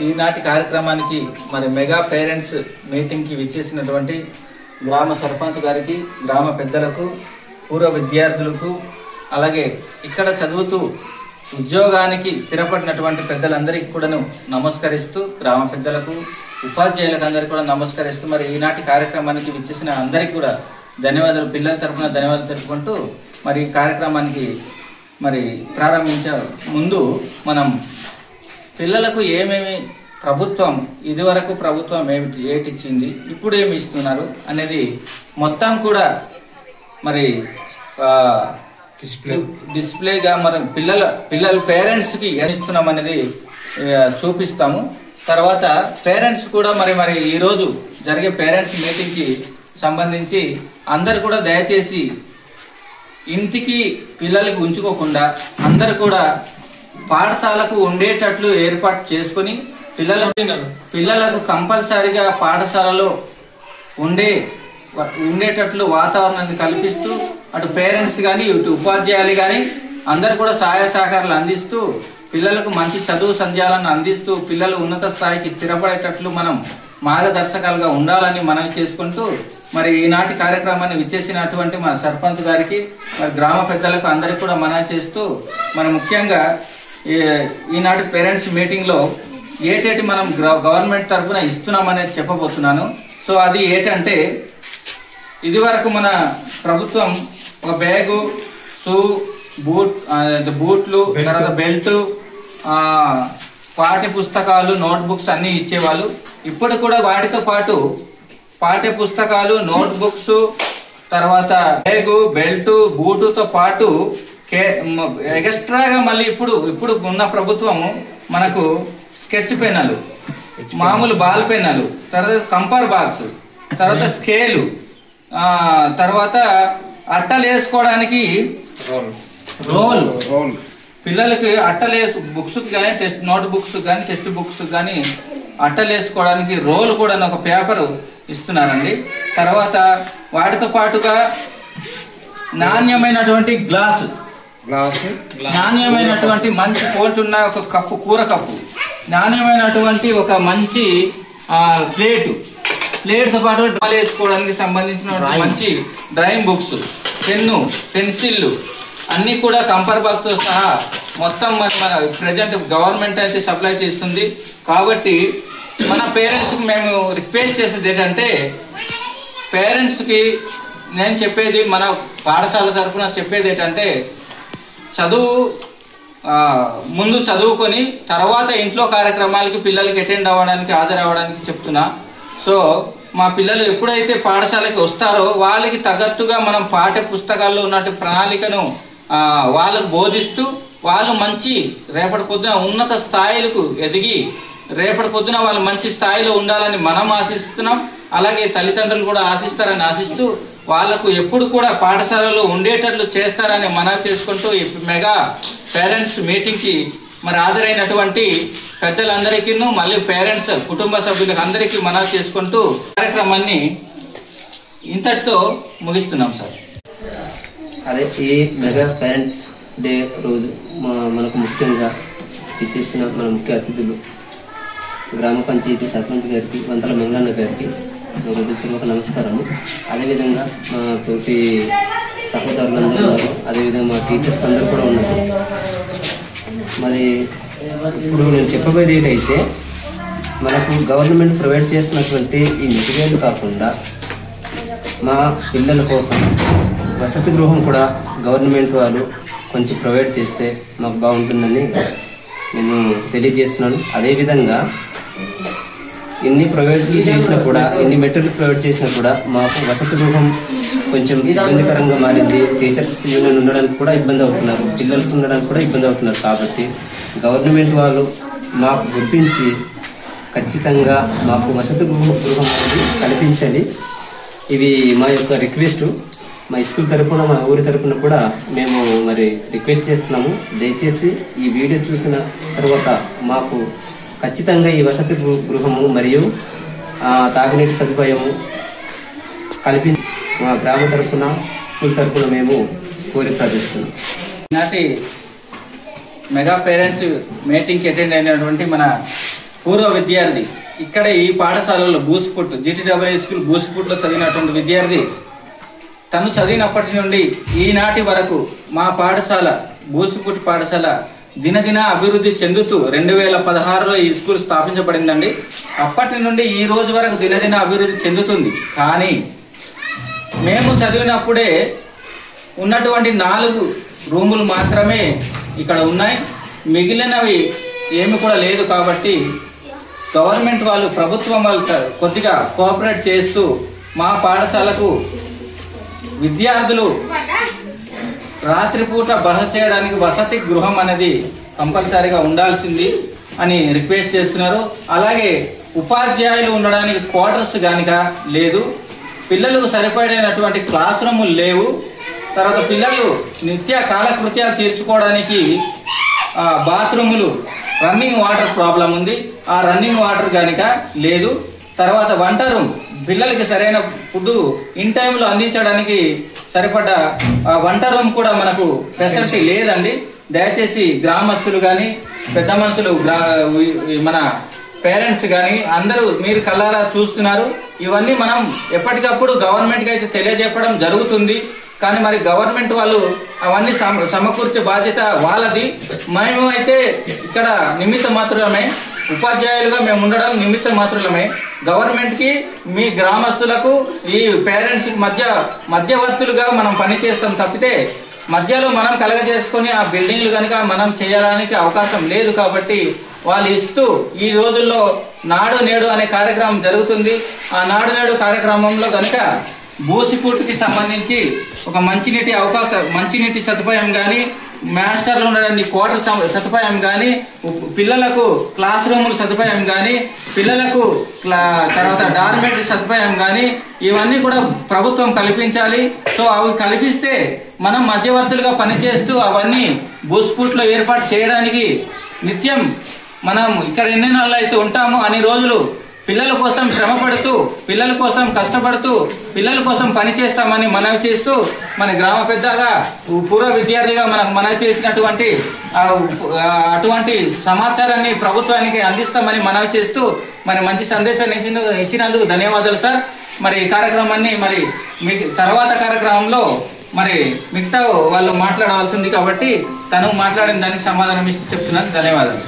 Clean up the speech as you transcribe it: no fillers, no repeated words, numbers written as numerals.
ఈనాటి కార్యక్రమానికి మరి మెగా పేరెంట్స్ మీటింగ్కి విచ్చేసినటువంటి గ్రామ సర్పంచ్ గారికి, గ్రామ పెద్దలకు, పూర్వ విద్యార్థులకు, అలాగే ఇక్కడ చదువుతూ ఉద్యోగానికి స్థిరపడినటువంటి పెద్దలందరికీ కూడాను నమస్కరిస్తూ, గ్రామ పెద్దలకు, ఉపాధ్యాయులకు అందరికీ కూడా నమస్కరిస్తూ మరి ఈనాటి కార్యక్రమానికి విచ్చేసిన అందరికీ కూడా ధన్యవాదాలు, పిల్లల తరఫున ధన్యవాదాలు తెలుపుకుంటూ మరి ఈ కార్యక్రమానికి మరి ప్రారంభించే ముందు మనం పిల్లలకు ఏమేమి ప్రభుత్వం ఇదివరకు ప్రభుత్వం ఏటిచ్చింది, ఇప్పుడు ఏమి ఇస్తున్నారు అనేది మొత్తం కూడా మరి డిస్ప్లేగా మనం పిల్లల పేరెంట్స్కి ఇస్తున్నాం అనేది చూపిస్తాము. తర్వాత పేరెంట్స్ కూడా మరి ఈరోజు జరిగే పేరెంట్స్ మీటింగ్కి సంబంధించి అందరు కూడా దయచేసి ఇంటికి పిల్లలకి ఉంచుకోకుండా అందరు కూడా పాఠశాలకు ఉండేటట్లు ఏర్పాటు చేసుకొని పిల్లలకు కంపల్సరిగా పాఠశాలలో ఉండేటట్లు వాతావరణాన్ని కల్పిస్తూ అటు పేరెంట్స్ కానీ ఇటు ఉపాధ్యాయులు కానీ అందరు కూడా సహాయ సహకారాలు అందిస్తూ పిల్లలకు మంచి చదువు సంధ్యాలను అందిస్తూ పిల్లలు ఉన్నత స్థాయికి స్థిరపడేటట్లు మనం మార్గదర్శకాలుగా ఉండాలని మనం చేసుకుంటూ మరి ఈనాటి కార్యక్రమాన్ని విచ్చేసినటువంటి మన సర్పంచ్ గారికి, మరి గ్రామ పెద్దలకు అందరికీ కూడా మనం చేస్తూ మరి ముఖ్యంగా ఈనాటి పేరెంట్స్ మీటింగ్లో ఏటేటి మనం గవర్నమెంట్ తరఫున ఇస్తున్నామనేది చెప్పబోతున్నాను. సో అది ఏంటంటే, ఇదివరకు మన ప్రభుత్వం ఒక బ్యాగు, షూ, బూట్లు, తర్వాత బెల్ట్, పాఠ్య పుస్తకాలు, నోట్బుక్స్ అన్నీ ఇచ్చేవాళ్ళు. ఇప్పుడు కూడా వాటితో పాటు పాఠ్య పుస్తకాలు, నోట్బుక్స్, తర్వాత బ్యాగు, బెల్ట్, బూటుతో పాటు ఎక్స్ట్రాగా మళ్ళీ ఇప్పుడు ఉన్న ప్రభుత్వము మనకు స్కెచ్ పెన్నులు, మామూలు బాల్ పెన్నులు, తర్వాత కంపాస్ బాక్స్, తర్వాత స్కేలు, తర్వాత అట్టలు వేసుకోవడానికి రోల్, పిల్లలకి అట్టలు బుక్స్ కానీ నోట్ బుక్స్ కానీ టెక్స్ట్ బుక్స్ కానీ అట్టలు వేసుకోవడానికి రోల్ కూడా ఒక పేపర్ ఇస్తున్నారండి. తర్వాత వాటితో పాటుగా నాణ్యమైనటువంటి గ్లాసు, నాణ్యమైనటువంటి మంచి క్వాలిటీ ఉన్న ఒక కప్పు, కూర కప్పు, నాణ్యమైనటువంటి ఒక మంచి ప్లేట్తో పాటు డాల్ వేసుకోవడానికి సంబంధించిన మంచి డ్రాయింగ్ బుక్స్, పెన్ను, పెన్సిళ్ళు అన్నీ కూడా కంపాస్ బాక్స్తో సహా మొత్తం మన ప్రజెంట్ గవర్నమెంట్ అయితే సప్లై చేస్తుంది. కాబట్టి మన పేరెంట్స్కి మేము రిక్వెస్ట్ చేసేది ఏంటంటే, పేరెంట్స్కి నేను చెప్పేది, మన పాఠశాల తరఫున చెప్పేది ఏంటంటే, ముందు చదువుకొని తర్వాత ఇంట్లో కార్యక్రమాలకి పిల్లలకి అటెండ్ అవ్వడానికి, హాజరవ్వడానికి చెప్తున్నా. సో మా పిల్లలు ఎప్పుడైతే పాఠశాలకి వస్తారో వాళ్ళకి తగ్గట్టుగా మనం పాఠ్య పుస్తకాల్లో ఉన్నట్టు ప్రణాళికను వాళ్ళకు బోధిస్తూ వాళ్ళు మంచి రేపటి పొద్దున ఉన్నత స్థాయిలకు ఎదిగి రేపటి పొద్దున వాళ్ళు మంచి స్థాయిలో ఉండాలని మనం ఆశిస్తున్నాం. అలాగే తల్లిదండ్రులు కూడా ఆశిస్తారని ఆశిస్తూ వాళ్లకు ఎప్పుడు కూడా పాఠశాలలో ఉండేటట్లు చేస్తారని మనం చేసుకుంటూ ఈ మెగా పేరెంట్స్ మీటింగ్కి మరి హాజరైనటువంటి పెద్దలందరికీ, మళ్ళీ పేరెంట్స్ కుటుంబ సభ్యులకు అందరికీ మనం చేసుకుంటూ కార్యక్రమాన్ని ఇంతటితో ముగిస్తున్నాం సార్. అదే ఈ మెగా పేరెంట్స్ డే రోజు మనకు ముఖ్యంగా ఇచ్చేసిన మన ముఖ్య అతిథులు గ్రామ పంచాయతీ సర్పంచ్ గారికి, వంతల మంగళన్న గారికి హృదయపూర్వక నమస్కారము. అదేవిధంగా మా తోటి సహోదరులందరూ ఉన్నారు, అదేవిధంగా మా టీచర్స్ అందరూ కూడా ఉన్నారు. మరి ఇప్పుడు నేను చెప్పబోయేది ఏంటైతే, మనకు గవర్నమెంట్ ప్రొవైడ్ చేస్తున్నటువంటి ఈ మెటీరియల్ కాకుండా మా పిల్లల కోసం వసతి గృహం కూడా గవర్నమెంట్ వాళ్ళు కొంచెం ప్రొవైడ్ చేస్తే మాకు బాగుంటుందని నేను తెలియజేస్తున్నాను. అదేవిధంగా ఎన్ని ప్రొవైడ్ చేసినా కూడా, ఎన్ని మెటీరియల్ ప్రొవైడ్ చేసినా కూడా మాకు వసతి గృహం కొంచెం ఇబ్బందికరంగా మారింది. టీచర్స్ యూనియన్ ఉండడానికి కూడా ఇబ్బంది అవుతున్నారు, పిల్లలు ఉండడానికి కూడా ఇబ్బంది అవుతున్నారు. కాబట్టి గవర్నమెంట్ వాళ్ళు మాకు గుర్తించి ఖచ్చితంగా మాకు వసతి గృహం అనేది కల్పించాలి. ఇవి మా యొక్క రిక్వెస్ట్. మా స్కూల్ తరఫున, మా ఊరి తరఫున కూడా మేము మరి రిక్వెస్ట్ చేస్తున్నాము. దయచేసి ఈ వీడియో చూసిన తర్వాత మాకు ఖచ్చితంగా ఈ వసతి గృహము మరియు తాగునీటి సదుపాయము కల్పించి మా గ్రామ తరఫున, స్కూల్ తరఫున మేము కోరిక ప్రార్థిస్తున్నాం. నాటి మెగా పేరెంట్స్ మీటింగ్కి అటెండ్ అయినటువంటి మన పూర్వ విద్యార్థి ఇక్కడ ఈ పాఠశాలలో బూసిపుట్ GTAA స్కూల్ బూసిపుట్లో చదివినటువంటి విద్యార్థి తను చదివినప్పటి నుండి ఈనాటి వరకు మా పాఠశాల బూసిపుట్ పాఠశాల దినదిన అభివృద్ధి చెందుతూ 2016లో ఈ స్కూల్ స్థాపించబడిందండి. అప్పటి నుండి ఈ రోజు వరకు దినదిన అభివృద్ధి చెందుతుంది. కానీ మేము చదివినప్పుడే ఉన్నటువంటి 4 రూములు మాత్రమే ఇక్కడ ఉన్నాయి, మిగిలినవి ఏమి కూడా లేదు. కాబట్టి గవర్నమెంట్ వాళ్ళు, ప్రభుత్వం వాళ్ళు కొద్దిగా కోఆపరేట్ చేస్తూ మా పాఠశాలకు విద్యార్థులు రాత్రిపూట బస చేయడానికి వసతి గృహం అనేది కంపల్సరీగా ఉండాల్సింది అని రిక్వెస్ట్ చేస్తున్నారు. అలాగే ఉపాధ్యాయులు ఉండడానికి క్వార్టర్స్ కనుక లేదు, పిల్లలకు సరిపడినటువంటి క్లాస్ రూములు లేవు. తర్వాత పిల్లలు నిత్య కాలకృత్యాలు తీర్చుకోవడానికి బాత్రూములు, రన్నింగ్ వాటర్ ప్రాబ్లం ఉంది, ఆ రన్నింగ్ వాటర్ కనుక లేదు. తర్వాత వంట రూమ్, పిల్లలకి సరైన ఫుడ్ ఇన్ టైంలో అందించడానికి సరిపడ్డ వంట రూమ్ కూడా మనకు ఫెసిలిటీ లేదండి. దయచేసి గ్రామస్తులు కానీ పెద్ద మనుషులు, మన పేరెంట్స్ కానీ అందరూ మీరు కళ్ళారా చూస్తున్నారు. ఇవన్నీ మనం ఎప్పటికప్పుడు గవర్నమెంట్కి అయితే తెలియజెప్పడం జరుగుతుంది. కానీ మరి గవర్నమెంట్ వాళ్ళు అవన్నీ సమకూర్చే బాధ్యత వాళ్ళది. మేము అయితే ఇక్కడ నిమిత్త మాత్రమే, ఉపాధ్యాయులుగా మేము ఉండడం నిమిత్త మాత్రమే. గవర్నమెంట్కి మీ గ్రామస్తులకు ఈ పేరెంట్స్ మధ్యవర్తులుగా మనం పనిచేస్తాం తప్పితే మధ్యలో మనం కలగజేసుకొని ఆ బిల్డింగ్లు కనుక మనం చేయడానికి అవకాశం లేదు. కాబట్టి వాళ్ళు ఇస్తూ ఈ రోజుల్లో నాడు నేడు అనే కార్యక్రమం జరుగుతుంది. ఆ నాడు నేడు కార్యక్రమంలో కనుక బూసిపుట్కి సంబంధించి ఒక మంచినీటి సదుపాయం కానీ, మాస్టర్లు ఉండడానికి క్వార్టర్ సదుపాయం కానీ, పిల్లలకు క్లాస్ రూముల సదుపాయం కానీ, పిల్లలకు తర్వాత డార్మెంటరీ సదుపాయం కానీ ఇవన్నీ కూడా ప్రభుత్వం కల్పించాలి. సో అవి కల్పిస్తే మనం మధ్యవర్తులుగా పనిచేస్తూ అవన్నీ బూసిపుట్లో ఏర్పాటు చేయడానికి నిత్యం మనం ఇక్కడ ఎన్ని నెలలు అయితే ఉంటామో అన్ని రోజులు పిల్లల కోసం శ్రమపడుతూ, పిల్లల కోసం కష్టపడుతూ, పిల్లల కోసం పనిచేస్తామని మనవి చేస్తూ, మన గ్రామ పెద్దగా పూర్వ విద్యార్థిగా మనకు మనవి చేసినటువంటి అటువంటి సమాచారాన్ని ప్రభుత్వానికి అందిస్తామని మనవి చేస్తూ మరి మంచి సందేశాన్ని ఇచ్చినందుకు ధన్యవాదాలు సార్. మరి ఈ కార్యక్రమాన్ని మరి తర్వాత కార్యక్రమంలో మరి మిగతా వాళ్ళు మాట్లాడవలసింది కాబట్టి తను మాట్లాడిన దానికి సమాధానం ఇస్తూ చెప్తున్నాను. ధన్యవాదాలు.